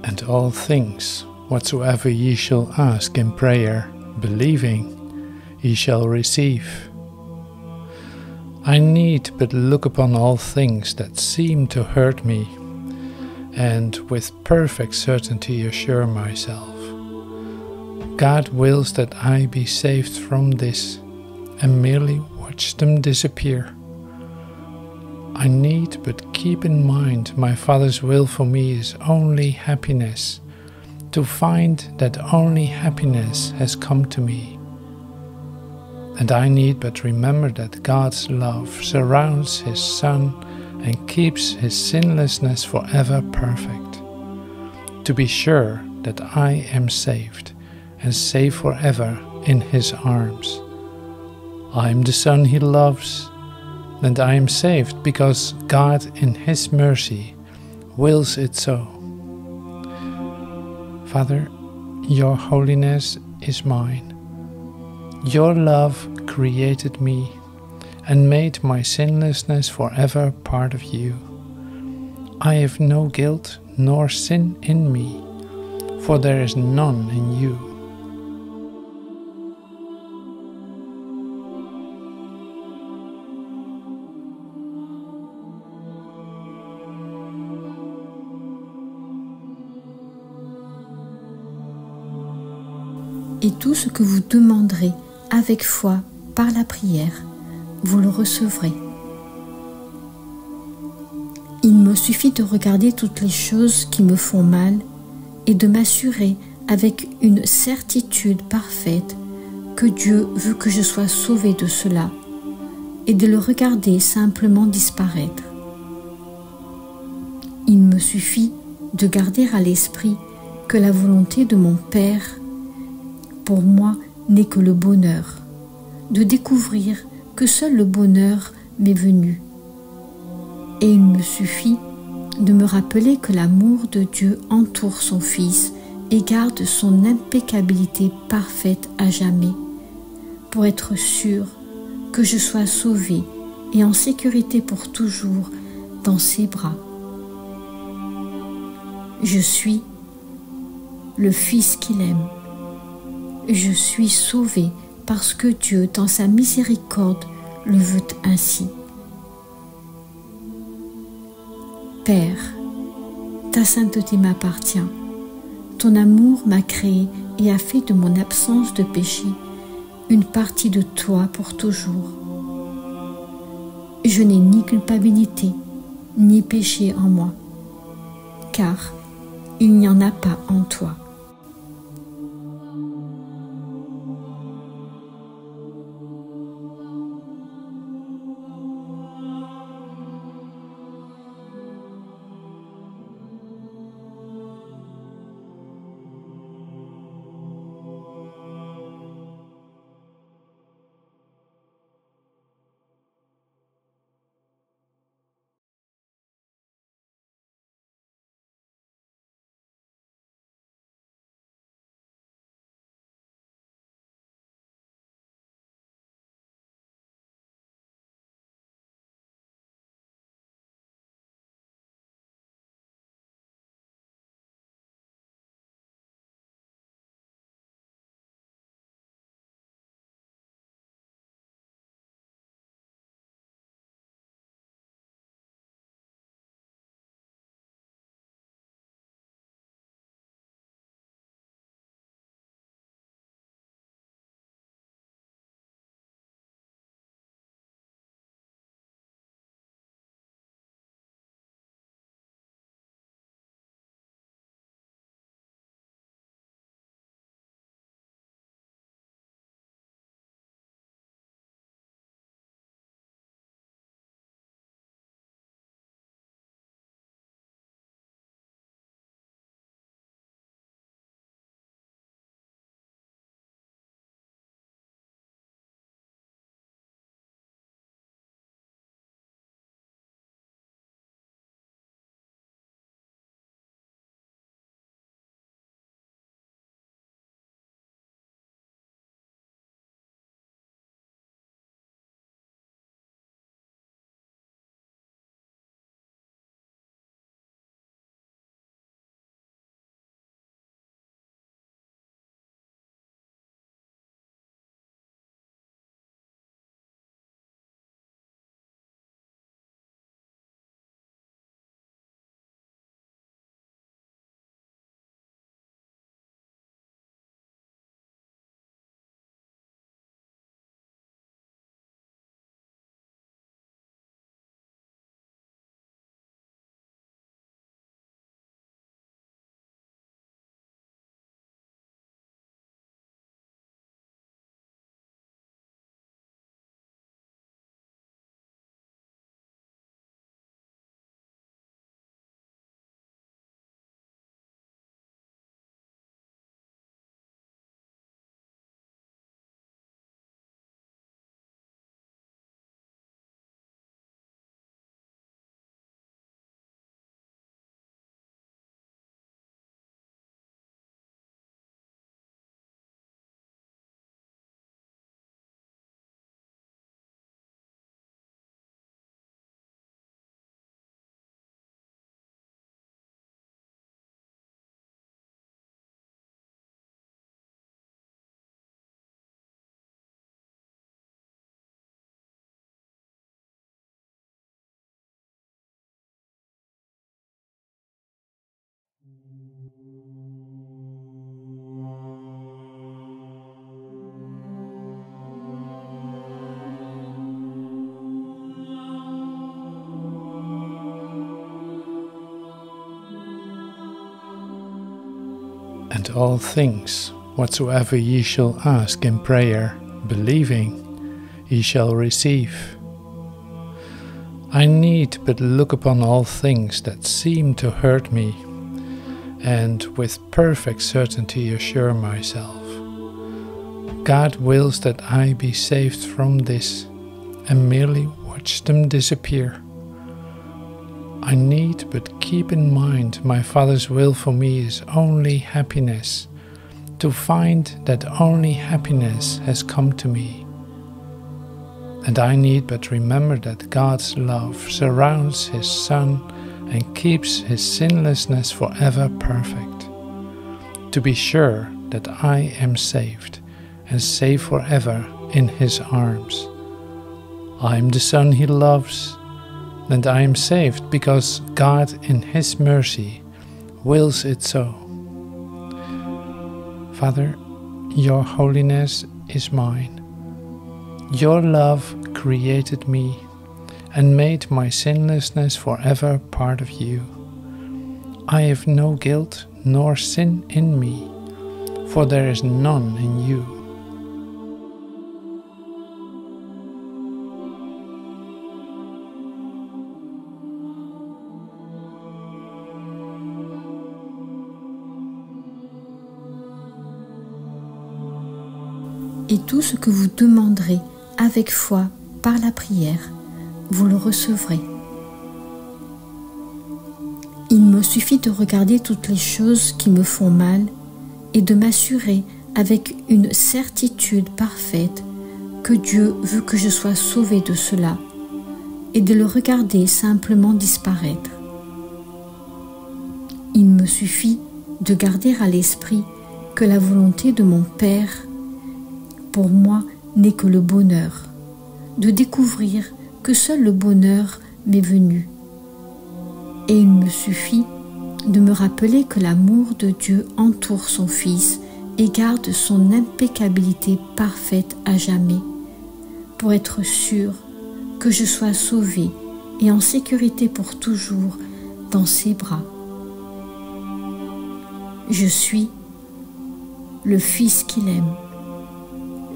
And all things whatsoever ye shall ask in prayer, believing, ye shall receive. I need but look upon all things that seem to hurt me, and with perfect certainty assure myself, God wills that I be saved from this, and merely watch them disappear. I need but keep in mind my Father's will for me is only happiness, to find that only happiness has come to me. And I need but remember that God's love surrounds His Son and keeps His sinlessness forever perfect, to be sure that I am saved and safe forever in His arms. I am the Son He loves, and I am saved because God in His mercy wills it so. Father, your holiness is mine. Your love created me and made my sinlessness forever part of you. I have no guilt nor sin in me, for there is none in you. Et tout ce que vous demanderez avec foi par la prière, vous le recevrez. Il me suffit de regarder toutes les choses qui me font mal et de m'assurer avec une certitude parfaite que Dieu veut que je sois sauvé de cela et de le regarder simplement disparaître. Il me suffit de garder à l'esprit que la volonté de mon Père pour moi n'est que le bonheur, de découvrir que seul le bonheur m'est venu. Et il me suffit de me rappeler que l'amour de Dieu entoure son Fils et garde son impeccabilité parfaite à jamais, pour être sûr que je sois sauvé et en sécurité pour toujours dans ses bras. Je suis le Fils qu'il aime. Je suis sauvé parce que Dieu, dans sa miséricorde, le veut ainsi. Père, ta sainteté m'appartient. Ton amour m'a créé et a fait de mon absence de péché une partie de toi pour toujours. Je n'ai ni culpabilité, ni péché en moi, car il n'y en a pas en toi. And all things whatsoever ye shall ask in prayer, believing, ye shall receive. I need but look upon all things that seem to hurt me, and with perfect certainty assure myself, God wills that I be saved from this, and merely watch them disappear. I need but keep in mind my Father's will for me is only happiness, to find that only happiness has come to me. And I need but remember that God's love surrounds His Son and keeps His sinlessness forever perfect, to be sure that I am saved and safe forever in His arms. I am the Son He loves, and I am saved because God in His mercy wills it so. Father, your holiness is mine. Your love created me and made my sinlessness forever part of you. I have no guilt nor sin in me, for there is none in you. Et tout ce que vous demanderez avec foi par la prière, vous le recevrez. Il me suffit de regarder toutes les choses qui me font mal et de m'assurer avec une certitude parfaite que Dieu veut que je sois sauvé de cela et de le regarder simplement disparaître. Il me suffit de garder à l'esprit que la volonté de mon Père pour moi n'est que le bonheur, de découvrir que seul le bonheur m'est venu. Et il me suffit de me rappeler que l'amour de Dieu entoure son Fils et garde son impeccabilité parfaite à jamais, pour être sûr que je sois sauvé et en sécurité pour toujours dans ses bras. Je suis le Fils qu'il aime.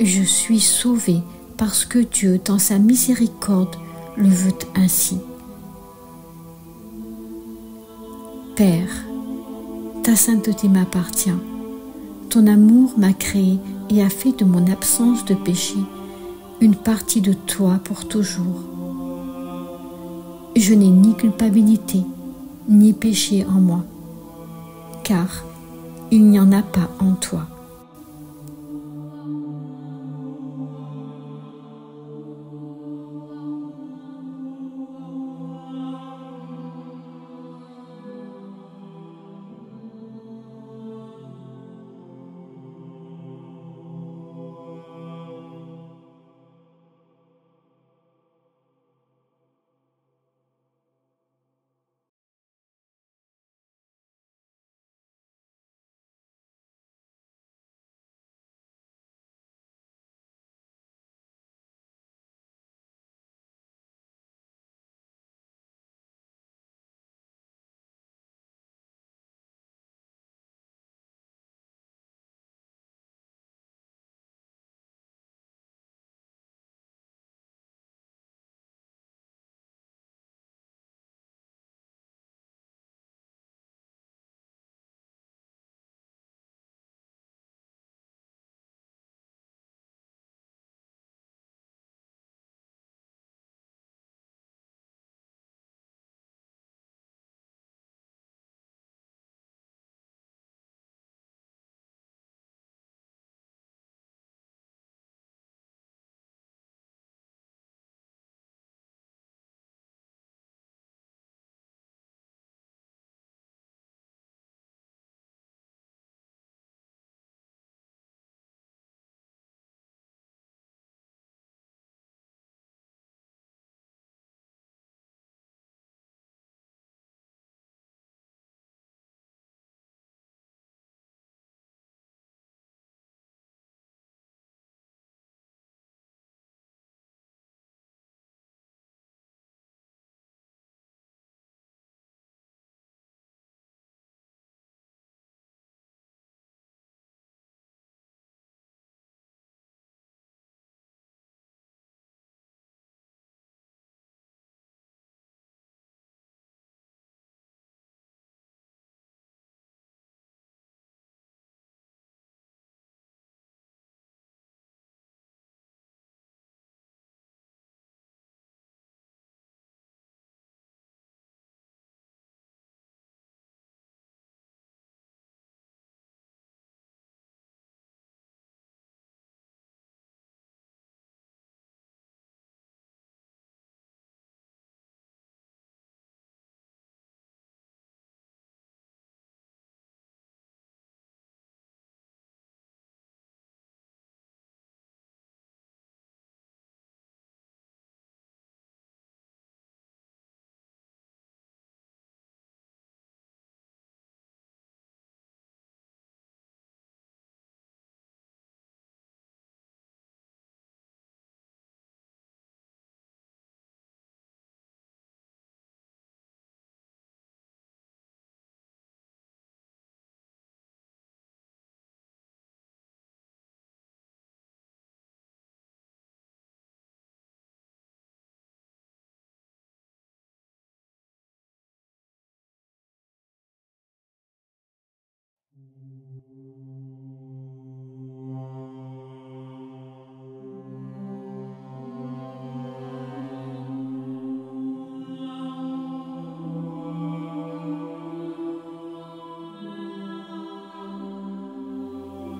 Je suis sauvé parce que Dieu, dans sa miséricorde, le veut ainsi. Père, ta sainteté m'appartient. Ton amour m'a créé et a fait de mon absence de péché une partie de toi pour toujours. Je n'ai ni culpabilité, ni péché en moi, car il n'y en a pas en toi.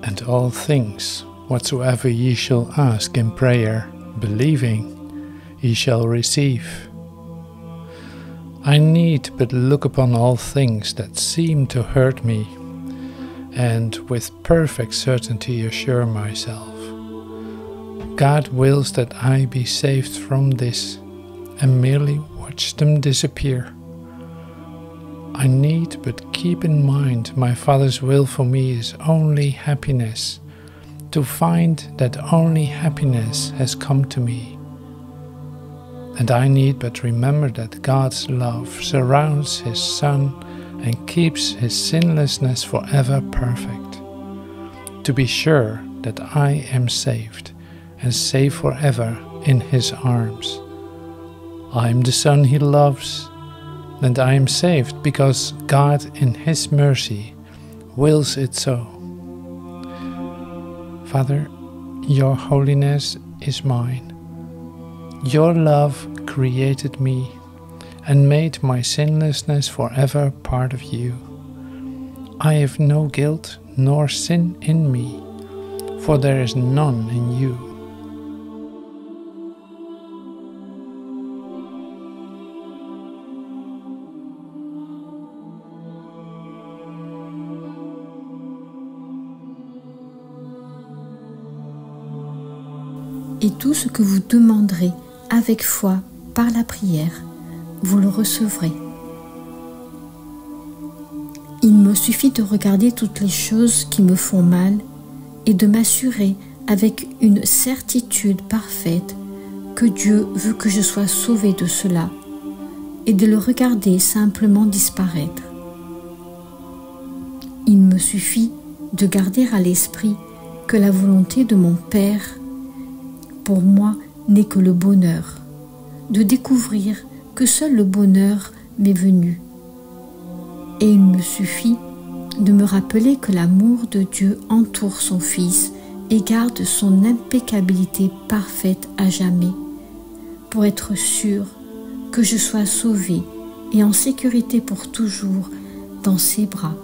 And all things whatsoever ye shall ask in prayer, believing, ye shall receive. I need but look upon all things that seem to hurt me, and with perfect certainty assure myself, God wills that I be saved from this, and merely watch them disappear. I need but keep in mind my Father's will for me is only happiness, to find that only happiness has come to me. And I need but remember that God's love surrounds His Son and keeps His sinlessness forever perfect, to be sure that I am saved and safe forever in His arms. I am the Son He loves, and I am saved because God in His mercy wills it so. Father, your holiness is mine. Your love created me and made my sinlessness forever part of you. I have no guilt nor sin in me, for there is none in you. Et tout ce que vous demanderez avec foi par la prière, vous le recevrez. Il me suffit de regarder toutes les choses qui me font mal et de m'assurer avec une certitude parfaite que Dieu veut que je sois sauvé de cela et de le regarder simplement disparaître. Il me suffit de garder à l'esprit que la volonté de mon Père pour moi n'est que le bonheur, de découvrir que seul le bonheur m'est venu. Et il me suffit de me rappeler que l'amour de Dieu entoure son Fils et garde son impeccabilité parfaite à jamais, pour être sûr que je sois sauvé et en sécurité pour toujours dans ses bras.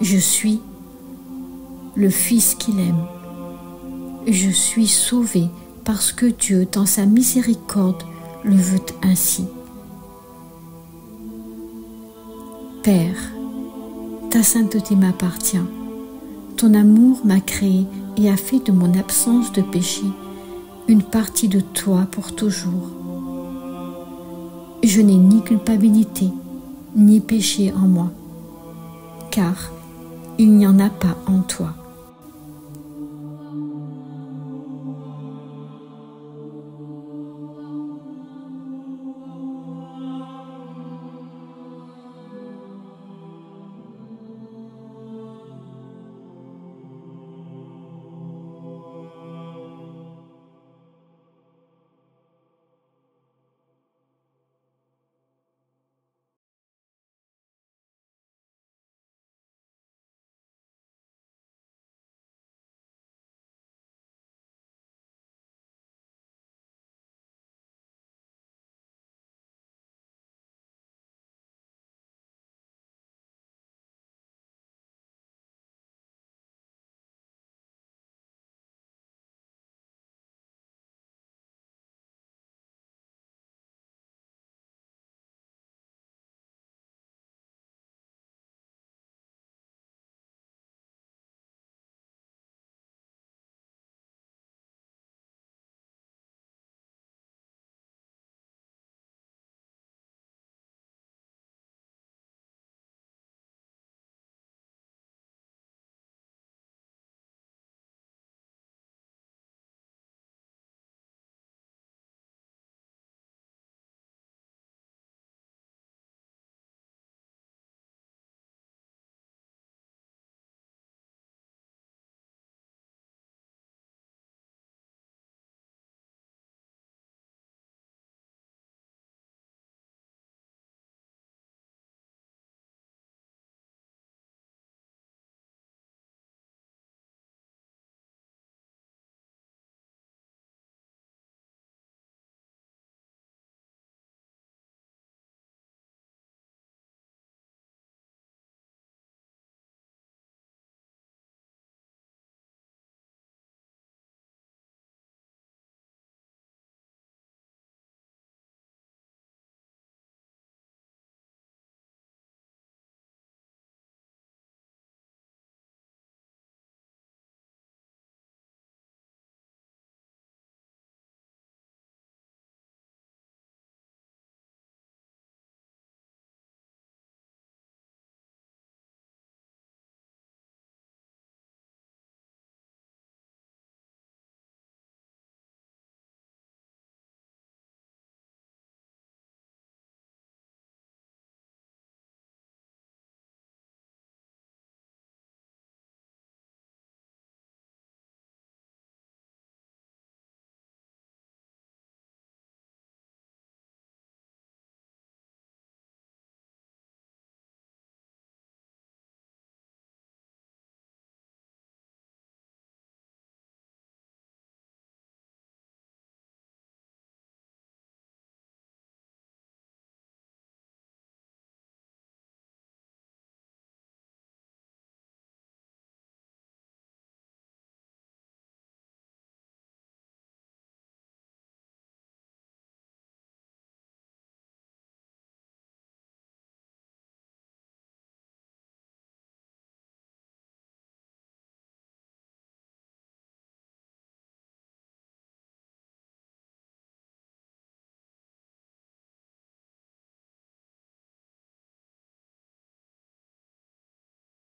Je suis le Fils qu'il aime. Je suis sauvé parce que Dieu, dans sa miséricorde, le veut ainsi. Père, ta sainteté m'appartient. Ton amour m'a créé et a fait de mon absence de péché une partie de toi pour toujours. Je n'ai ni culpabilité, ni péché en moi, car il n'y en a pas en toi.